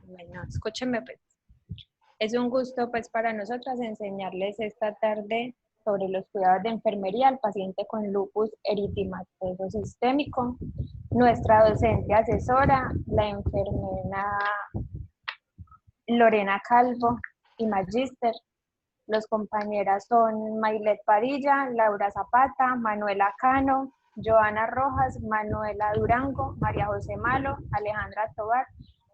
Bueno, escúchenme pues. Es un gusto pues para nosotras enseñarles esta tarde sobre los cuidados de enfermería al paciente con lupus eritematoso sistémico. Nuestra docente asesora, la enfermera Lorena Calvo y Magíster. Los compañeras son Mailet Padilla, Laura Zapata, Manuela Cano, Joana Rojas, Manuela Durango, María José Malo, Alejandra Tobar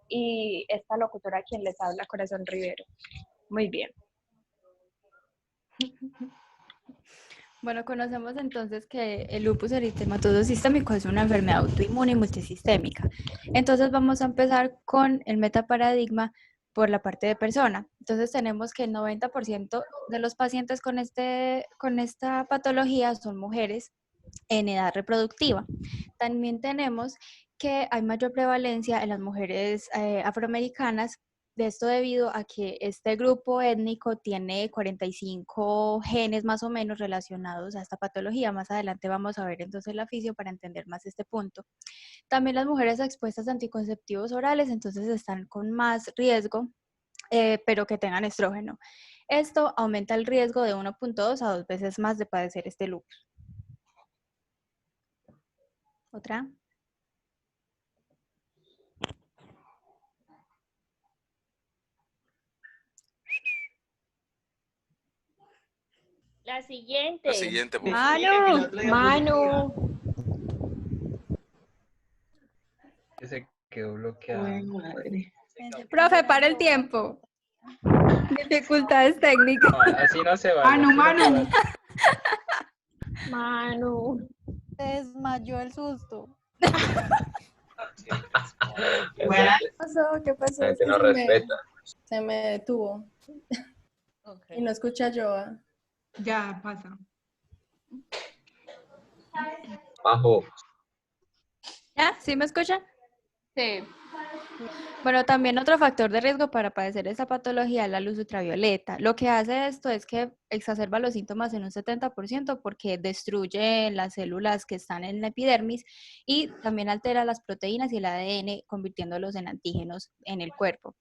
y esta locutora quien les habla, Corazón Rivero. Muy bien. Bueno, conocemos entonces que el lupus eritematoso sistémico es una enfermedad autoinmune y multisistémica. Entonces vamos a empezar con el metaparadigma por la parte de persona. Entonces tenemos que el 90% de los pacientes con esta patología son mujeres en edad reproductiva. También tenemos que hay mayor prevalencia en las mujeres afroamericanas, de esto debido a que este grupo étnico tiene 45 genes más o menos relacionados a esta patología. Más adelante vamos a ver entonces la fisio para entender más este punto. También las mujeres expuestas a anticonceptivos orales entonces están con más riesgo, pero que tengan estrógeno. Esto aumenta el riesgo de 1.2 a 2 veces más de padecer este lupus. Otra. La siguiente. La siguiente, por favor. Manu. Que se quedó bloqueado. Ay, madre. Profe, para el tiempo. Dificultades técnicas. No, así no se vale. Manu, Manu. Manu. Se desmayó el susto. Bueno, ¿Qué pasó? ¿Qué pasó? La gente Es que no respeta. se me detuvo. Okay. Y no escucha yo. ya pasa. Bajo. ¿Ya? ¿Sí me escuchan? Sí. Bueno, también otro factor de riesgo para padecer esta patología es la luz ultravioleta. Lo que hace esto es que exacerba los síntomas en un 70% porque destruye las células que están en la epidermis y también altera las proteínas y el ADN, convirtiéndolos en antígenos en el cuerpo.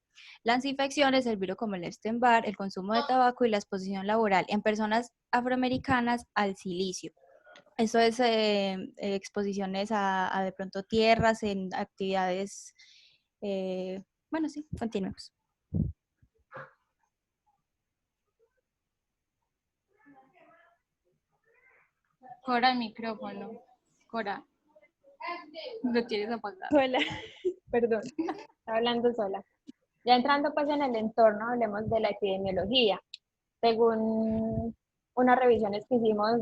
Las infecciones, el virus como el Epstein-Barr, el consumo de tabaco y la exposición laboral en personas afroamericanas al silicio. Eso es exposiciones a de pronto tierras en actividades. Bueno, sí, continuemos. Cora el micrófono. Cora. Lo tienes apagado. Hola. Perdón. Estaba hablando sola. Ya entrando pues en el entorno, hablemos de la epidemiología. Según unas revisiones que hicimos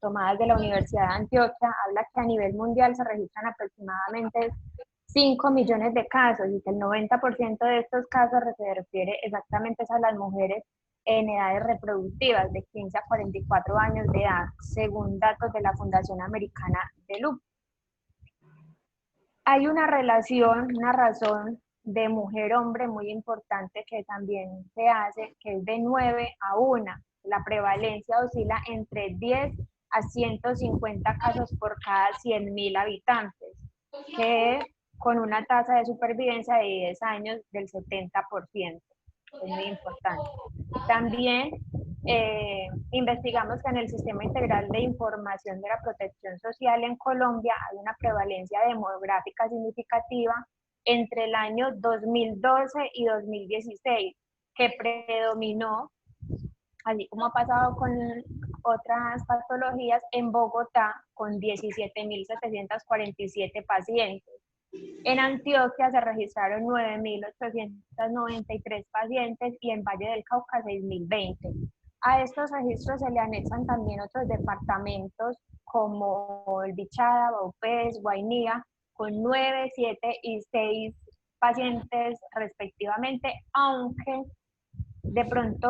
tomadas de la Universidad de Antioquia, habla que a nivel mundial se registran aproximadamente 5 millones de casos y que el 90% de estos casos se refiere exactamente a las mujeres en edades reproductivas de 15 a 44 años de edad, según datos de la Fundación Americana de Lupus. Hay una relación, una razón de mujer-hombre muy importante que también se hace, que es de 9 a 1. La prevalencia oscila entre 10 a 150 casos por cada 100.000 habitantes, que con una tasa de supervivencia de 10 años del 70%. Es muy importante. También investigamos que en el Sistema Integral de Información de la Protección Social en Colombia hay una prevalencia demográfica significativa entre el año 2012 y 2016, que predominó, así como ha pasado con otras patologías, en Bogotá con 17.747 pacientes. En Antioquia se registraron 9.893 pacientes y en Valle del Cauca 6.020. A estos registros se le anexan también otros departamentos como el Bichada, Baupés, Guainía, con 9, 7 y 6 pacientes respectivamente, aunque de pronto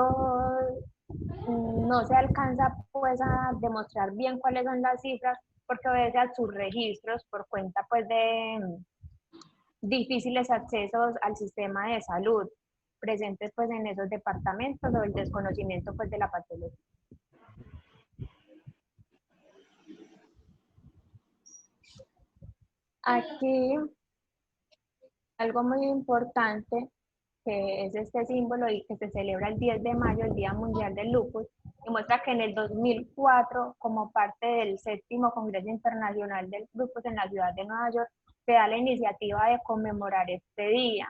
no se alcanza pues a demostrar bien cuáles son las cifras porque obedece a sus registros por cuenta pues de difíciles accesos al sistema de salud presentes pues en esos departamentos o el desconocimiento pues de la patología. Aquí algo muy importante que es este símbolo y que se celebra el 10 de mayo, el Día Mundial del Lupus, y muestra que en el 2004, como parte del 7º Congreso Internacional del Lupus en la ciudad de Nueva York, se da la iniciativa de conmemorar este día.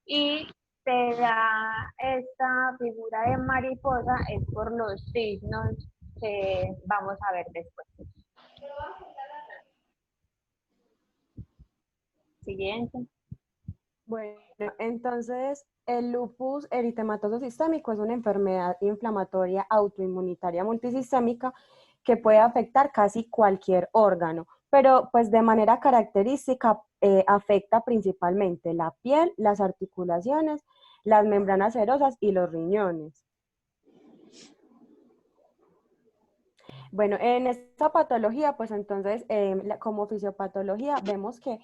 Y se da esta figura de mariposa es por los signos que vamos a ver después. Siguiente. Bueno, entonces el lupus eritematoso sistémico es una enfermedad inflamatoria autoinmunitaria multisistémica que puede afectar casi cualquier órgano, pero pues de manera característica afecta principalmente la piel, las articulaciones, las membranas serosas y los riñones. Bueno, en esta patología, pues entonces, como fisiopatología, vemos que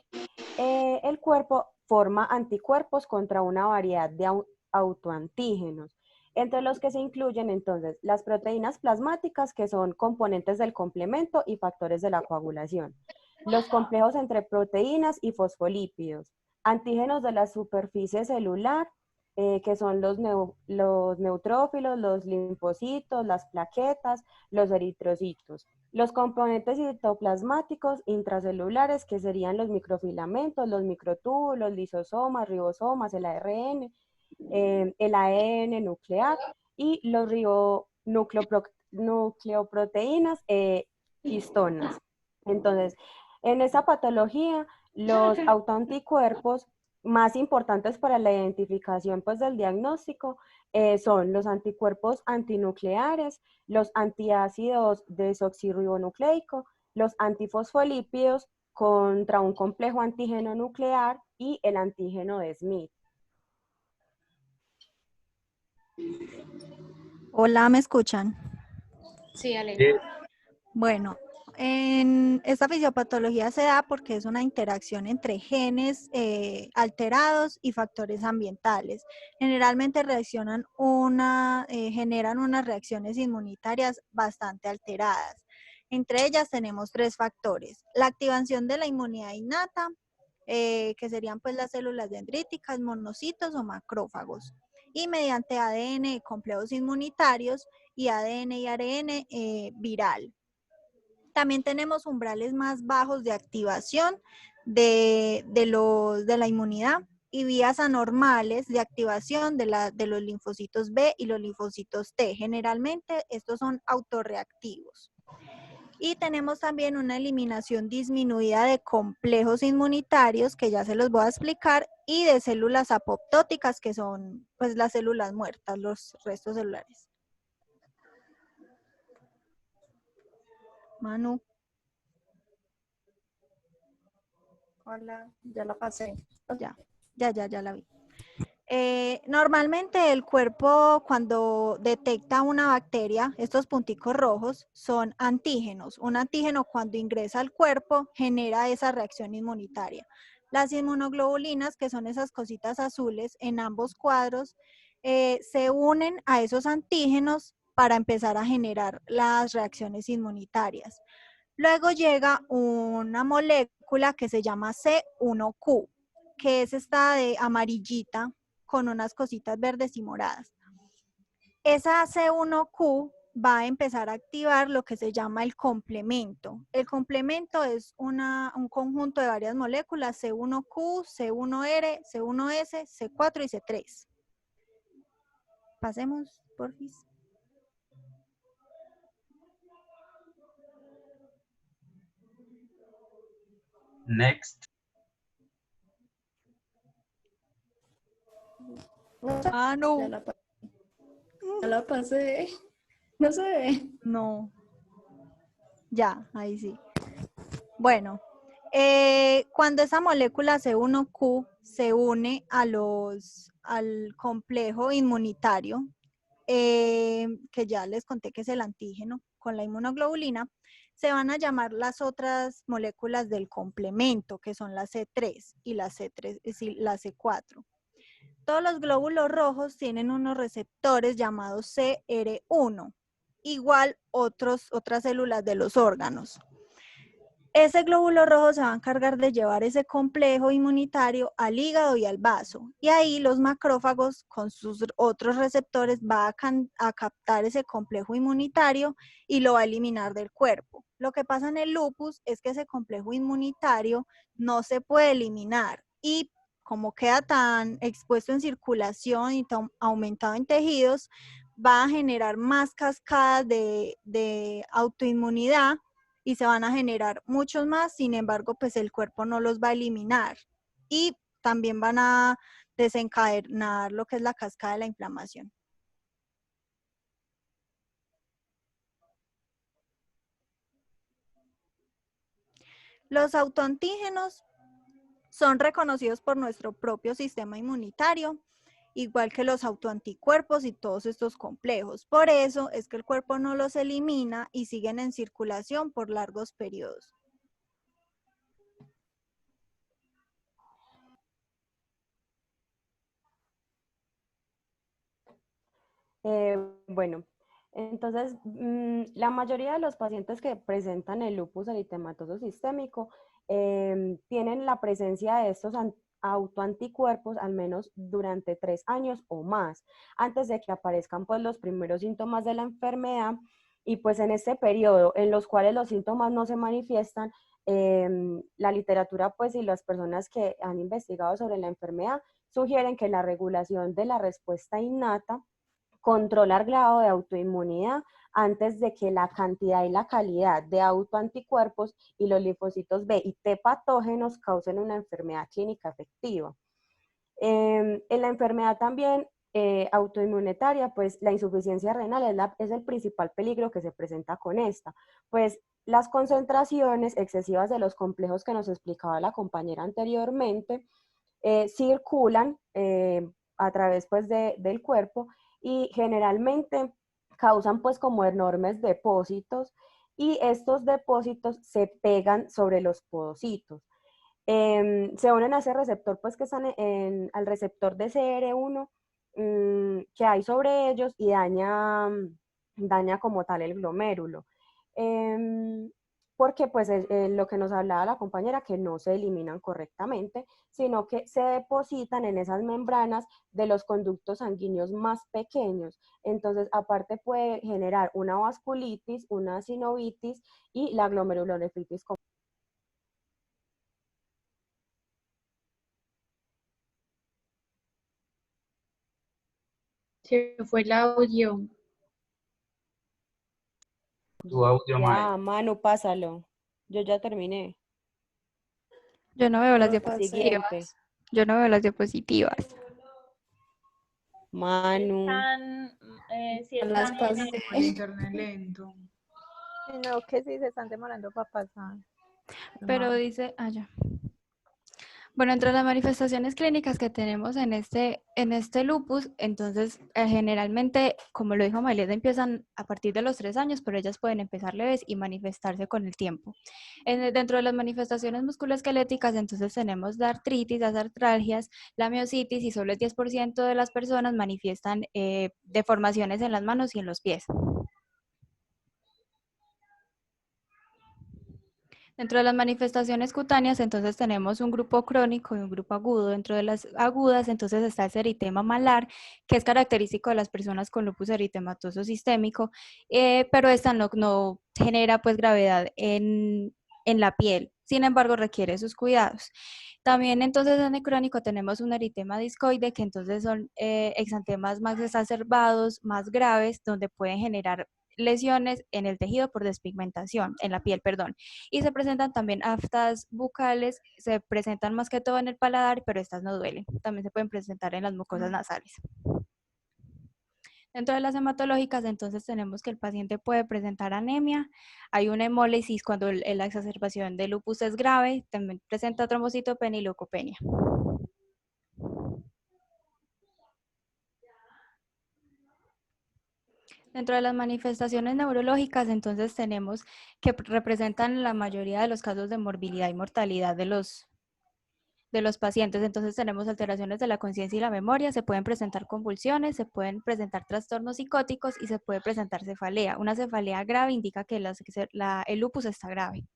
el cuerpo forma anticuerpos contra una variedad de autoantígenos, entre los que se incluyen entonces las proteínas plasmáticas, que son componentes del complemento y factores de la coagulación, los complejos entre proteínas y fosfolípidos, antígenos de la superficie celular, que son los neutrófilos, los linfocitos, las plaquetas, los eritrocitos. Los componentes citoplasmáticos intracelulares, que serían los microfilamentos, los microtúbulos, lisosomas, ribosomas, el ARN, el ADN nuclear y los nucleoproteínas histonas. Entonces, en esa patología, los autoanticuerpos más importantes para la identificación pues, del diagnóstico son los anticuerpos antinucleares, los antiácidos desoxirribonucleico, los antifosfolípidos contra un complejo antígeno nuclear y el antígeno de Smith. Hola, ¿me escuchan? Sí, Ale. Sí. Bueno, en esta fisiopatología se da porque es una interacción entre genes alterados y factores ambientales. Generalmente generan unas reacciones inmunitarias bastante alteradas. Entre ellas tenemos 3 factores: la activación de la inmunidad innata, que serían pues las células dendríticas, monocitos o macrófagos, y mediante ADN complejos inmunitarios y ADN y ARN viral. También tenemos umbrales más bajos de activación de la inmunidad y vías anormales de activación de los linfocitos B y los linfocitos T. Generalmente estos son autorreactivos. Y tenemos también una eliminación disminuida de complejos inmunitarios, que ya se los voy a explicar, y de células apoptóticas, que son pues las células muertas, los restos celulares. Manu. Hola, ya la pasé. Ya la vi. Normalmente el cuerpo, cuando detecta una bacteria, estos punticos rojos son antígenos. Un antígeno, cuando ingresa al cuerpo, genera esa reacción inmunitaria. Las inmunoglobulinas, que son esas cositas azules en ambos cuadros, se unen a esos antígenos para empezar a generar las reacciones inmunitarias. Luego llega una molécula que se llama C1Q, que es esta de amarillita con unas cositas verdes y moradas. Esa C1Q va a empezar a activar lo que se llama el complemento. El complemento es un conjunto de varias moléculas: C1Q, C1R, C1S, C4 y C3. Pasemos, porfis. Next. Ah, no. Ya la pasé. No se ve. No. Ya, ahí sí. Bueno, cuando esa molécula C1Q se une al complejo inmunitario, que ya les conté que es el antígeno con la inmunoglobulina, se van a llamar las otras moléculas del complemento, que son la C3 y la C4. Todos los glóbulos rojos tienen unos receptores llamados CR1, igual otras células de los órganos. Ese glóbulo rojo se va a encargar de llevar ese complejo inmunitario al hígado y al vaso. Y ahí los macrófagos con sus otros receptores va a captar ese complejo inmunitario y lo va a eliminar del cuerpo. Lo que pasa en el lupus es que ese complejo inmunitario no se puede eliminar y como queda tan expuesto en circulación y tan aumentado en tejidos, va a generar más cascadas de autoinmunidad y se van a generar muchos más, sin embargo, pues el cuerpo no los va a eliminar y también van a desencadenar lo que es la cascada de la inflamación. Los autoantígenos son reconocidos por nuestro propio sistema inmunitario, igual que los autoanticuerpos y todos estos complejos. Por eso es que el cuerpo no los elimina y siguen en circulación por largos periodos. Bueno, entonces la mayoría de los pacientes que presentan el lupus eritematoso sistémico tienen la presencia de estos autoanticuerpos al menos durante 3 años o más, antes de que aparezcan pues los primeros síntomas de la enfermedad. Y pues en este periodo en los cuales los síntomas no se manifiestan, la literatura pues y las personas que han investigado sobre la enfermedad sugieren que la regulación de la respuesta innata controla el grado de autoinmunidad antes de que la cantidad y la calidad de autoanticuerpos y los linfocitos B y T patógenos causen una enfermedad clínica efectiva. En la enfermedad también autoinmunitaria, pues la insuficiencia renal es el principal peligro que se presenta con esta, pues las concentraciones excesivas de los complejos que nos explicaba la compañera anteriormente circulan a través pues del cuerpo y generalmente causan pues como enormes depósitos y estos depósitos se pegan sobre los podocitos. Se unen a ese receptor pues que están al receptor de CR1 que hay sobre ellos y daña como tal el glomérulo. Porque pues lo que nos hablaba la compañera, que no se eliminan correctamente, sino que se depositan en esas membranas de los conductos sanguíneos más pequeños. Entonces, aparte puede generar una vasculitis, una sinovitis y la glomerulonefritis. Se fue el audio. Tu audio, Mae. Ya, Manu, pásalo. Yo ya terminé. Yo no veo las Siguiente. diapositivas. Yo no veo las diapositivas. Manu. Si Las están pasé. El internet lento. No, que sí se están demorando para pasar. Pero dice, ya. Bueno, entre las manifestaciones clínicas que tenemos en este lupus, entonces generalmente, como lo dijo Mayleda, empiezan a partir de los 3 años, pero ellas pueden empezar leves y manifestarse con el tiempo. Dentro de las manifestaciones musculoesqueléticas, entonces tenemos la artritis, las artralgias, la miositis y solo el 10% de las personas manifiestan deformaciones en las manos y en los pies. Dentro de las manifestaciones cutáneas, entonces tenemos un grupo crónico y un grupo agudo. Dentro de las agudas, entonces está el eritema malar, que es característico de las personas con lupus eritematoso sistémico, pero esta no genera pues gravedad en la piel. Sin embargo, requiere sus cuidados. También entonces en el crónico tenemos un eritema discoide, que entonces son exantemas más exacerbados, más graves, donde pueden generar lesiones en el tejido por despigmentación, en la piel, perdón. Y se presentan también aftas bucales, se presentan más que todo en el paladar, pero estas no duelen. También se pueden presentar en las mucosas nasales. Dentro de las hematológicas, entonces tenemos que el paciente puede presentar anemia, hay una hemólisis cuando la exacerbación de lupus es grave, también presenta trombocitopenia y leucopenia. Dentro de las manifestaciones neurológicas, entonces tenemos que representan la mayoría de los casos de morbilidad y mortalidad de los pacientes. Entonces tenemos alteraciones de la conciencia y la memoria, se pueden presentar convulsiones, se pueden presentar trastornos psicóticos y se puede presentar cefalea. Una cefalea grave indica que el lupus está grave.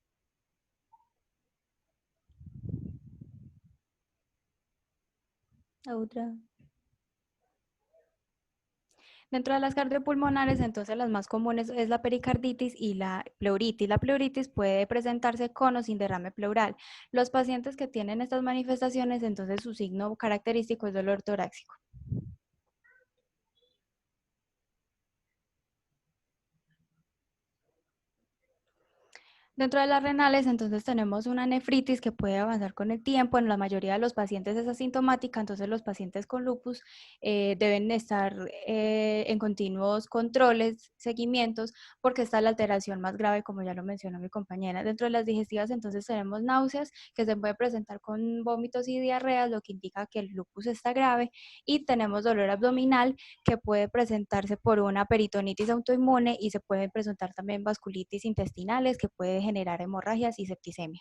La otra. Dentro de las cardiopulmonares, entonces las más comunes es la pericarditis y la pleuritis. La pleuritis puede presentarse con o sin derrame pleural. Los pacientes que tienen estas manifestaciones, entonces su signo característico es dolor torácico. Dentro de las renales, entonces tenemos una nefritis que puede avanzar con el tiempo. En la mayoría de los pacientes es asintomática, entonces los pacientes con lupus deben estar en continuos controles, seguimientos, porque está la alteración más grave, como ya lo mencionó mi compañera. Dentro de las digestivas, entonces tenemos náuseas que se puede presentar con vómitos y diarreas, lo que indica que el lupus está grave, y tenemos dolor abdominal que puede presentarse por una peritonitis autoinmune y se pueden presentar también vasculitis intestinales que puede generar hemorragias y septicemia.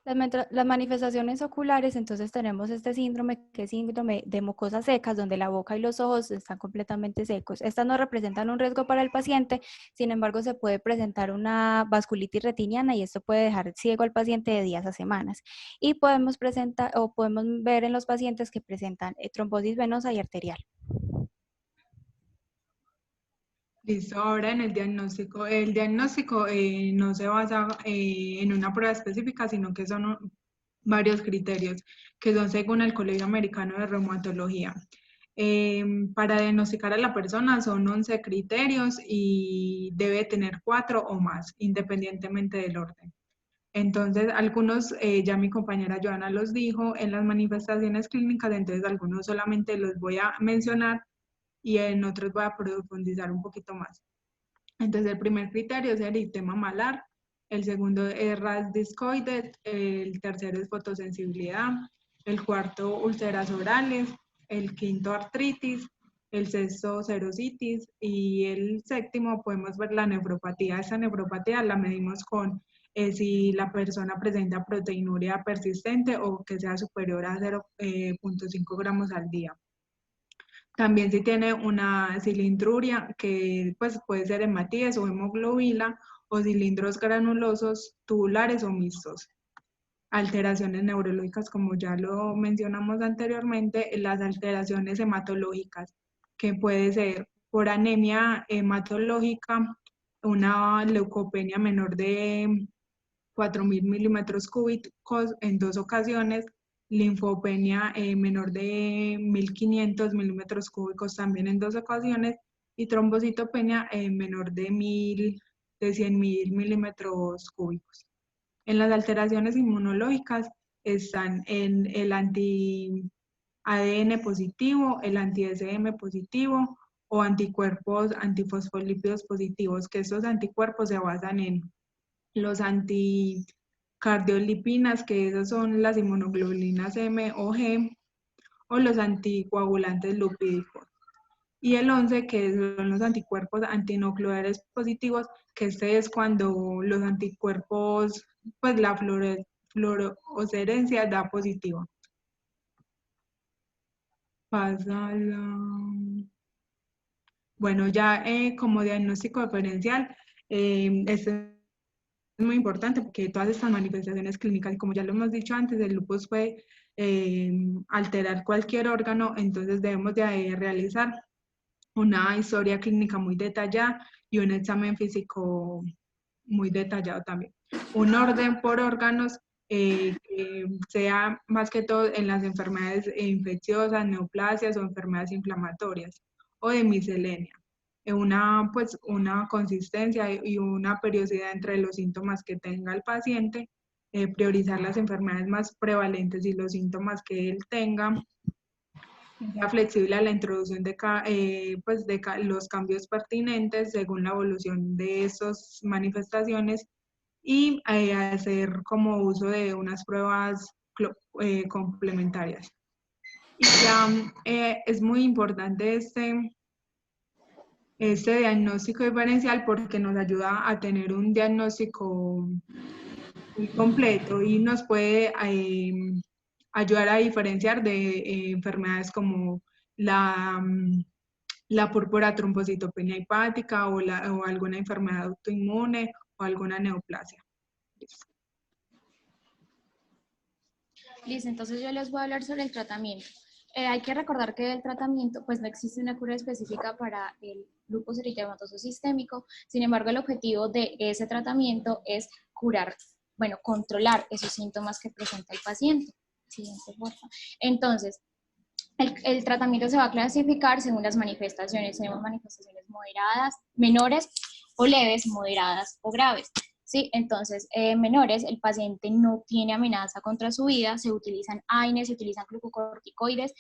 Las manifestaciones oculares, entonces tenemos este síndrome que es síndrome de mucosas secas, donde la boca y los ojos están completamente secos. Estas no representan un riesgo para el paciente, sin embargo se puede presentar una vasculitis retiniana y esto puede dejar ciego al paciente de días a semanas. Y podemos presentar o podemos ver en los pacientes que presentan trombosis venosa y arterial. Listo, ahora en el diagnóstico. El diagnóstico no se basa en una prueba específica, sino que son varios criterios, que son según el Colegio Americano de Reumatología. Para diagnosticar a la persona son 11 criterios y debe tener 4 o más, independientemente del orden. Entonces, algunos, ya mi compañera Joana los dijo, en las manifestaciones clínicas, entonces algunos solamente los voy a mencionar y en otros voy a profundizar un poquito más. Entonces, el primer criterio es el eritema malar, el segundo es ras discoide, el tercero es fotosensibilidad, el cuarto úlceras orales, el quinto artritis, el sexto serositis y el séptimo podemos ver la nefropatía. Esta nefropatía la medimos con si la persona presenta proteinuria persistente o que sea superior a 0.5 gramos al día. También si tiene una cilindruria, que pues puede ser hematíes o hemoglobina, o cilindros granulosos, tubulares o mixtos. Alteraciones neurológicas, como ya lo mencionamos anteriormente, las alteraciones hematológicas, que puede ser por anemia hematológica, una leucopenia menor de 4.000 milímetros cúbicos en 2 ocasiones, linfopenia menor de 1.500 milímetros cúbicos también en 2 ocasiones, y trombocitopenia menor de 100.000 milímetros cúbicos. En las alteraciones inmunológicas están en el anti-ADN positivo, el anti-SM positivo o anticuerpos antifosfolípidos positivos, que estos anticuerpos se basan en los anticardiolipinas, que esas son las inmunoglobulinas M o G, o los anticoagulantes lipídicos. Y el 11, que son los anticuerpos antinucleares positivos, que este es cuando los anticuerpos, pues la fluorescencia da positivo. Pasa Bueno, ya como diagnóstico diferencial, este es muy importante porque todas estas manifestaciones clínicas, como ya lo hemos dicho antes, el lupus puede alterar cualquier órgano, entonces debemos de realizar una historia clínica muy detallada y un examen físico muy detallado también. Un orden por órganos que sea más que todo en las enfermedades infecciosas, neoplasias o enfermedades inflamatorias o de miscelánea. Pues, una consistencia y una periodicidad entre los síntomas que tenga el paciente, priorizar las enfermedades más prevalentes y los síntomas que él tenga, sea flexible a la introducción de los cambios pertinentes según la evolución de esas manifestaciones y hacer como uso de unas pruebas complementarias. Y ya es muy importante este diagnóstico diferencial porque nos ayuda a tener un diagnóstico muy completo y nos puede ayudar a diferenciar de enfermedades como la púrpura trombocitopenia hepática o alguna enfermedad autoinmune o alguna neoplasia. Listo, entonces yo les voy a hablar sobre el tratamiento. Hay que recordar que el tratamiento, pues no existe una cura específica para el lupus eritematoso sistémico, sin embargo el objetivo de ese tratamiento es curar, bueno, controlar esos síntomas que presenta el paciente. Siguiente, por favor. Entonces, el tratamiento se va a clasificar según las manifestaciones. Tenemos manifestaciones moderadas, menores o leves, moderadas o graves. ¿Sí? Entonces, menores, el paciente no tiene amenaza contra su vida, se utilizan AINES, se utilizan glucocorticoides,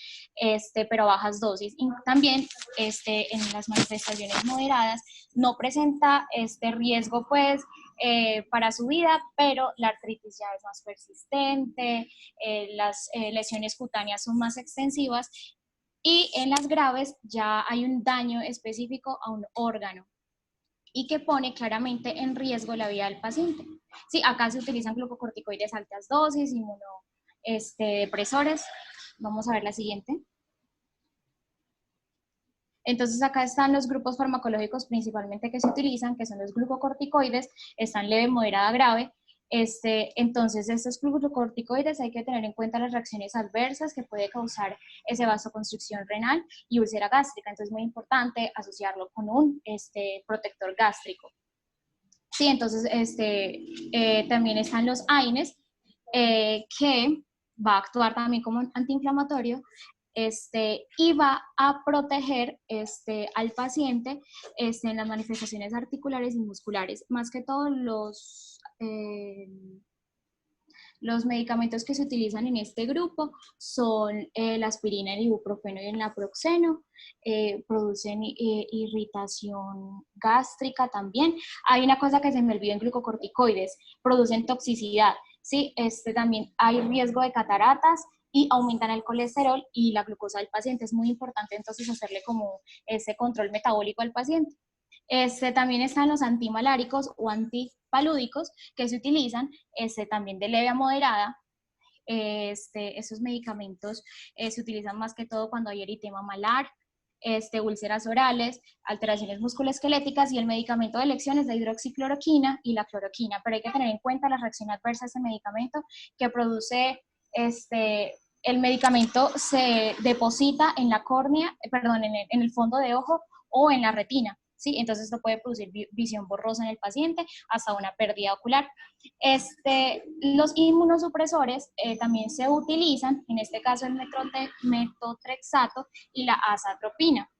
pero a bajas dosis. Y también en las manifestaciones moderadas no presenta este riesgo pues para su vida, pero la artritis ya es más persistente, las lesiones cutáneas son más extensivas y en las graves ya hay un daño específico a un órgano y que pone claramente en riesgo la vida del paciente. Sí, acá se utilizan glucocorticoides altas dosis, depresores. Vamos a ver la siguiente. Entonces acá están los grupos farmacológicos principalmente que se utilizan, que son los glucocorticoides, están leve, moderada, grave. Entonces estos glucocorticoides hay que tener en cuenta las reacciones adversas que puede causar ese vasoconstricción renal y úlcera gástrica, entonces es muy importante asociarlo con un protector gástrico. Sí, entonces también están los AINES, que va a actuar también como un antiinflamatorio, y va a proteger al paciente en las manifestaciones articulares y musculares. Más que todo los medicamentos que se utilizan en este grupo son la aspirina, el ibuprofeno y el naproxeno, producen irritación gástrica también. Hay una cosa que se me olvidó en glucocorticoides, producen toxicidad, ¿sí? También hay riesgo de cataratas y aumentan el colesterol y la glucosa del paciente. Es muy importante entonces hacerle como ese control metabólico al paciente. También están los antimaláricos o antipalúdicos que se utilizan también de leve a moderada. Esos medicamentos se utilizan más que todo cuando hay eritema malar, úlceras orales, alteraciones musculoesqueléticas, y el medicamento de elección es la hidroxicloroquina y la cloroquina, pero hay que tener en cuenta la reacción adversa de ese medicamento que produce el medicamento se deposita en la córnea, perdón, en el fondo de ojo o en la retina. ¿Sí? Entonces esto puede producir visión borrosa en el paciente hasta una pérdida ocular. Los inmunosupresores también se utilizan, en este caso el metotrexato y la azatropina.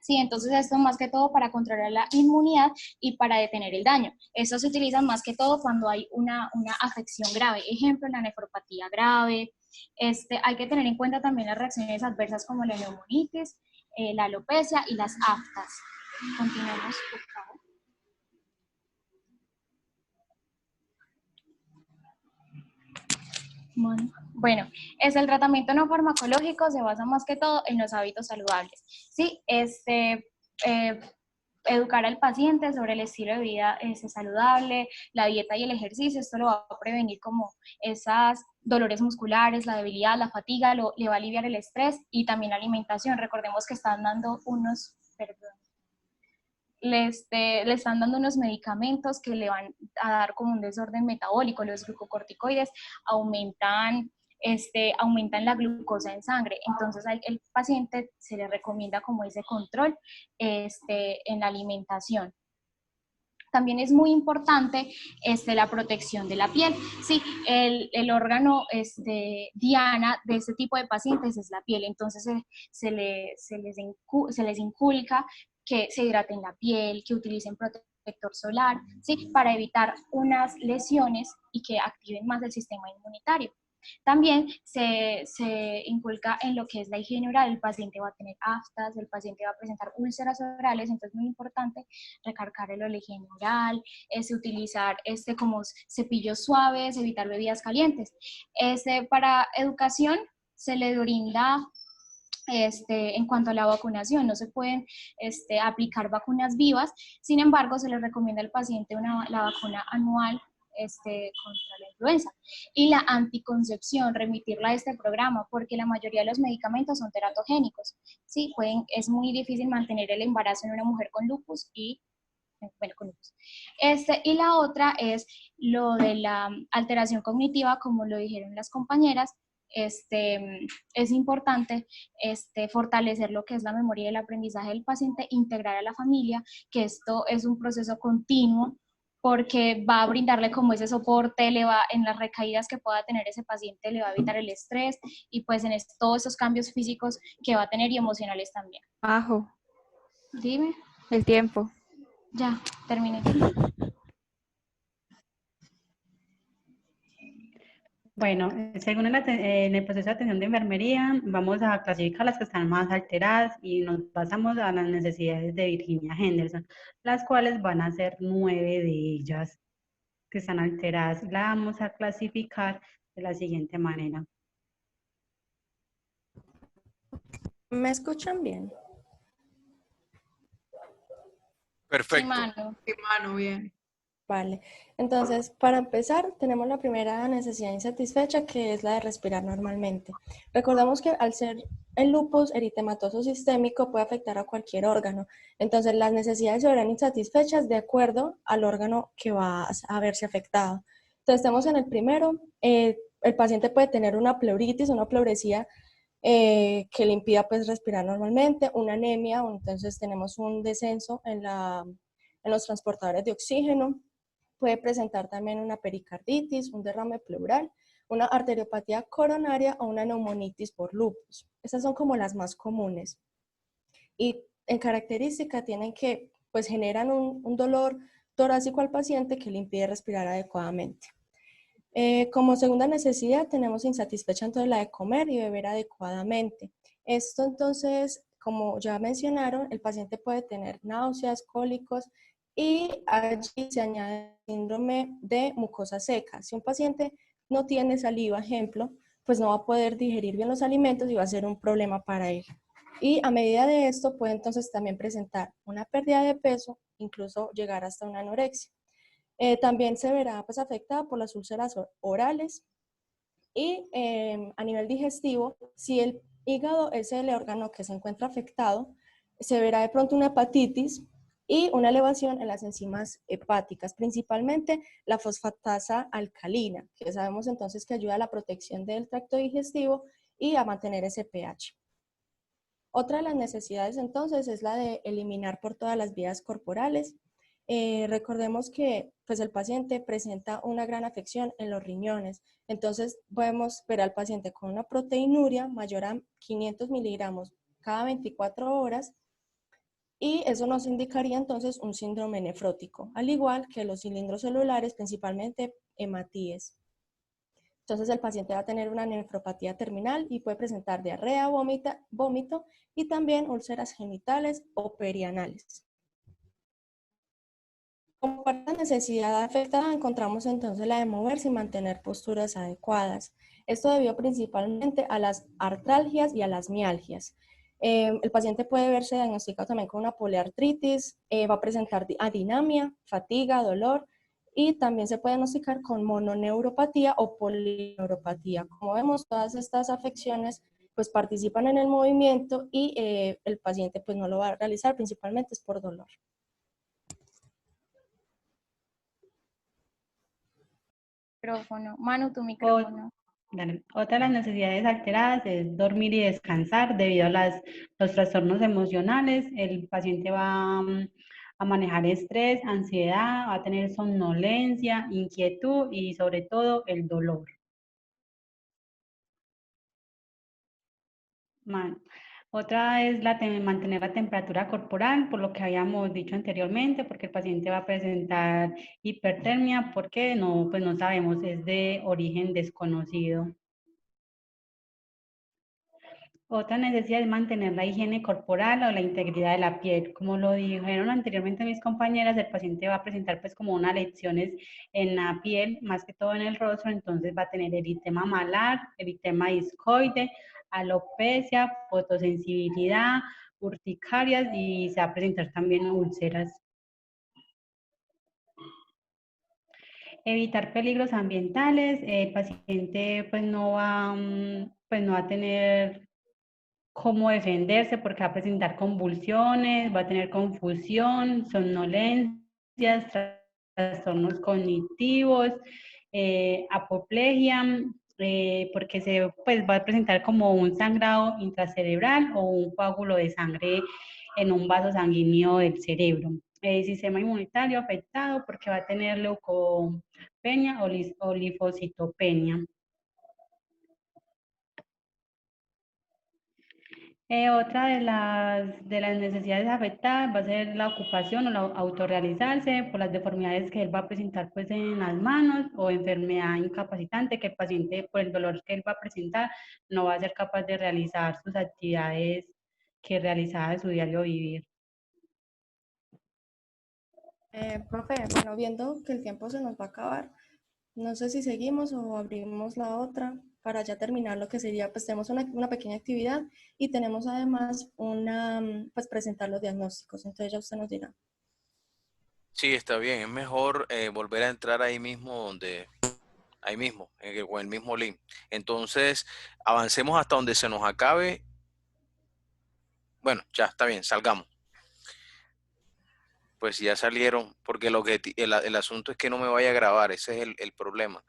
Sí, entonces esto más que todo para controlar la inmunidad y para detener el daño. Estos se utilizan más que todo cuando hay una afección grave, ejemplo, la nefropatía grave. Hay que tener en cuenta también las reacciones adversas como la neumonitis, la alopecia y las aftas. Continuamos, por favor. Bueno, el tratamiento no farmacológico se basa más que todo en los hábitos saludables. ¿Sí? Educar al paciente sobre el estilo de vida saludable, la dieta y el ejercicio. Esto lo va a prevenir como esos dolores musculares, la debilidad, la fatiga, le va a aliviar el estrés, y también la alimentación. Recordemos que están dando unos, le están dando unos medicamentos que le van a dar como un desorden metabólico. Los glucocorticoides aumentan la glucosa en sangre, entonces al paciente se le recomienda como ese control en la alimentación. También es muy importante la protección de la piel. Sí, el órgano diana de este tipo de pacientes es la piel, entonces se les inculca que se hidraten la piel, que utilicen protector solar, ¿sí? Para evitar unas lesiones y que activen más el sistema inmunitario. También se inculca en lo que es la higiene oral. El paciente va a tener aftas, el paciente va a presentar úlceras orales, entonces es muy importante recargar la higiene oral, utilizar como cepillos suaves, evitar bebidas calientes. Para educación se le brinda en cuanto a la vacunación. No se pueden aplicar vacunas vivas, sin embargo se le recomienda al paciente la vacuna anual contra la influenza, y la anticoncepción, remitirla a este programa, porque la mayoría de los medicamentos son teratogénicos. ¿Sí? Es muy difícil mantener el embarazo en una mujer con lupus, y bueno, con lupus. Y la otra es lo de la alteración cognitiva, como lo dijeron las compañeras. Es importante fortalecer lo que es la memoria y el aprendizaje del paciente, integrar a la familia, que esto es un proceso continuo, porque va a brindarle como ese soporte, en las recaídas que pueda tener ese paciente, le va a evitar el estrés y pues todos esos cambios físicos que va a tener y emocionales también. Majo, Dime. el tiempo. Ya, terminé. Bueno, según en el proceso de atención de enfermería, vamos a clasificar las que están más alteradas y nos pasamos a las necesidades de Virginia Henderson, las cuales van a ser 9 de ellas que están alteradas. La vamos a clasificar de la siguiente manera. ¿Me escuchan bien? Sí, Perfecto. Manu. Sí, Manu, bien. Vale. Entonces, para empezar, tenemos la primera necesidad insatisfecha, que es la de respirar normalmente. Recordamos que al ser el lupus eritematoso sistémico puede afectar a cualquier órgano. Entonces, las necesidades se verán insatisfechas de acuerdo al órgano que va a verse afectado. Entonces, estamos en el primero. El paciente puede tener una pleuritis, una pleuresía que le impida pues respirar normalmente, una anemia, entonces tenemos un descenso en los transportadores de oxígeno. Puede presentar también una pericarditis, un derrame pleural, una arteriopatía coronaria o una neumonitis por lupus. Estas son como las más comunes. Y en característica tienen que, pues generan un dolor torácico al paciente que le impide respirar adecuadamente. Como segunda necesidad tenemos insatisfecha entonces la de comer y beber adecuadamente. Esto entonces, como ya mencionaron, el paciente puede tener náuseas, cólicos y allí se añade el síndrome de mucosa seca. Si un paciente no tiene saliva, ejemplo, pues no va a poder digerir bien los alimentos y va a ser un problema para él. Y a medida de esto puede entonces también presentar una pérdida de peso, incluso llegar hasta una anorexia. También se verá pues, afectada por las úlceras orales y a nivel digestivo, si el hígado es el órgano que se encuentra afectado, se verá de pronto una hepatitis y una elevación en las enzimas hepáticas, principalmente la fosfatasa alcalina, que sabemos entonces que ayuda a la protección del tracto digestivo y a mantener ese pH. Otra de las necesidades entonces es la de eliminar por todas las vías corporales. Recordemos que pues, el paciente presenta una gran afección en los riñones, entonces podemos ver al paciente con una proteinuria mayor a 500 miligramos cada 24 horas y eso nos indicaría entonces un síndrome nefrótico, al igual que los cilindros celulares, principalmente hematíes. Entonces el paciente va a tener una nefropatía terminal y puede presentar diarrea, vómito y también úlceras genitales o perianales. Como parte de la necesidad afectada encontramos entonces la de moverse y mantener posturas adecuadas. Esto debido principalmente a las artralgias y a las mialgias. El paciente puede verse diagnosticado también con una poliartritis, va a presentar adinamia, fatiga, dolor y también se puede diagnosticar con mononeuropatía o polineuropatía. Como vemos, todas estas afecciones pues participan en el movimiento y el paciente pues no lo va a realizar, principalmente es por dolor. Micrófono. Manu, tu micrófono. Otra de las necesidades alteradas es dormir y descansar debido a los trastornos emocionales. El paciente va a manejar estrés, ansiedad, va a tener somnolencia, inquietud y sobre todo el dolor. Otra es mantener la temperatura corporal, por lo que habíamos dicho anteriormente, porque el paciente va a presentar hipertermia, porque no, pues no sabemos, es de origen desconocido. Otra necesidad es mantener la higiene corporal o la integridad de la piel. Como lo dijeron anteriormente mis compañeras, el paciente va a presentar pues como unas lesiones en la piel, más que todo en el rostro, entonces va a tener eritema malar, eritema discoide, alopecia, fotosensibilidad, urticarias y se va a presentar también úlceras. Evitar peligros ambientales, el paciente pues no va a tener cómo defenderse porque va a presentar convulsiones, va a tener confusión, somnolencia, trastornos cognitivos, apoplejía, porque se pues, va a presentar como un sangrado intracerebral o un coágulo de sangre en un vaso sanguíneo del cerebro. El sistema inmunitario afectado porque va a tener leucopenia o linfocitopenia. Otra de las necesidades afectadas va a ser la ocupación o la autorrealizarse por las deformidades que él va a presentar pues en las manos o enfermedad incapacitante que el paciente por el dolor que él va a presentar no va a ser capaz de realizar sus actividades que realizaba en su diario vivir. Profe, bueno, viendo que el tiempo se nos va a acabar, no sé si seguimos o abrimos la otra para ya terminar lo que sería, pues tenemos una pequeña actividad y tenemos además pues presentar los diagnósticos, entonces ya usted nos dirá. Sí, está bien. Es mejor volver a entrar ahí mismo o el mismo link. Entonces, avancemos hasta donde se nos acabe. Bueno, ya está bien, salgamos. Pues ya salieron, porque el asunto es que no me vaya a grabar, ese es el problema.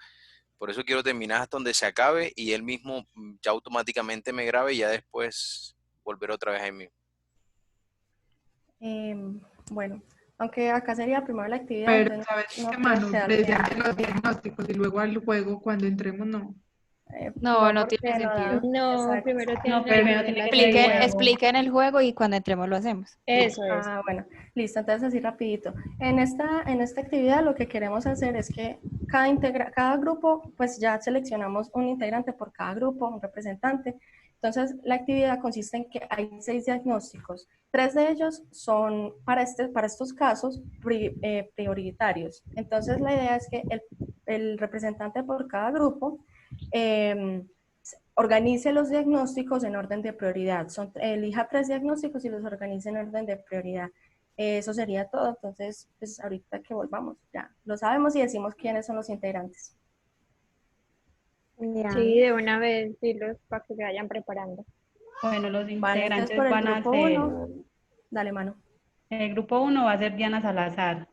Por eso quiero terminar hasta donde se acabe y él mismo ya automáticamente me grabe y ya después volver otra vez ahí mismo. Bueno, aunque acá sería primero la actividad, Pero, entonces ¿sabes no qué, quiero Manu? quedarme. Presente los diagnósticos y luego al juego cuando entremos, no. No, no porque tiene no da. sentido. No, Exacto. primero No, tiene que primero hacer tiene la que ser el actividad. juego. Expliquen el juego y cuando entremos lo hacemos. Eso es. Ah, bueno, listo, entonces así rapidito. En esta actividad lo que queremos hacer es que cada grupo, pues ya seleccionamos un integrante por cada grupo, un representante. Entonces la actividad consiste en que hay 6 diagnósticos. 3 de ellos son para estos casos prioritarios. Entonces la idea es que el representante por cada grupo organice los diagnósticos en orden de prioridad. Elija 3 diagnósticos y los organice en orden de prioridad. Eso sería todo. Entonces, pues ahorita que volvamos, ya lo sabemos y decimos quiénes son los integrantes. Ya. Sí, de una vez, dilos para que se vayan preparando. Bueno, los Vale, integrantes entonces por el van a grupo ser, 1, dale mano. el grupo 1 va a ser Diana Salazar.